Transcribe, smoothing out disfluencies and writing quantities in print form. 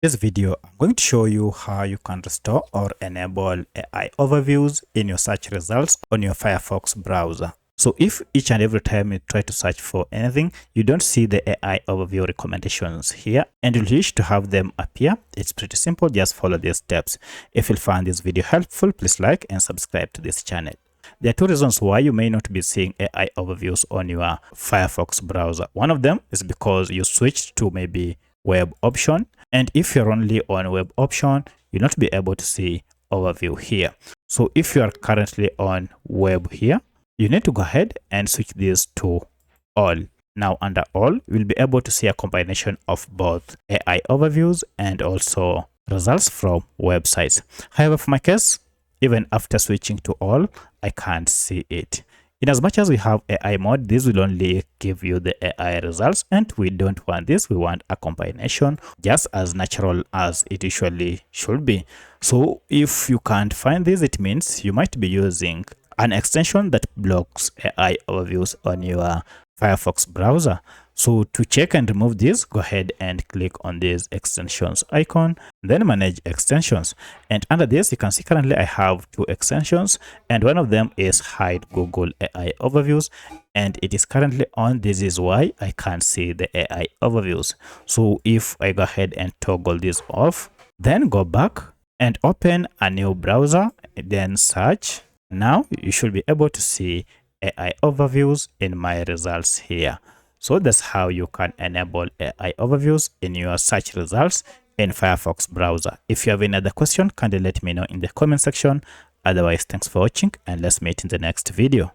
This video, I'm going to show you how you can restore or enable AI overviews in your search results on your Firefox browser. So if each and every time you try to search for anything, you don't see the AI overview recommendations here and you wish to have them appear, it's pretty simple. Just follow these steps. If you find this video helpful, please like and subscribe to this channel. There are two reasons why you may not be seeing AI overviews on your Firefox browser. One of them is because you switched to maybe web option, and if you're only on web option, you'll not be able to see overview here. So if you are currently on web here, you need to go ahead and switch this to all. Now under all, you'll be able to see a combination of both AI overviews and also results from websites. However, for my case, even after switching to all, I can't see it. In as much as we have AI mode, this will only give you the AI results, and we don't want this. We want a combination just as natural as it usually should be. So if you can't find this, it means you might be using an extension that blocks AI overviews on your Firefox browser. So to check and remove this, go ahead and click on this extensions icon, then manage extensions. And under this, you can see currently I have two extensions, and one of them is hide Google AI overviews, and it is currently on. This is why I can't see the AI overviews. So if I go ahead and toggle this off, then go back and open a new browser, then search. Now you should be able to see AI overviews in my results here. So that's how you can enable AI overviews in your search results in Firefox browser. If you have any other question, kindly let me know in the comment section. Otherwise, thanks for watching and let's meet in the next video.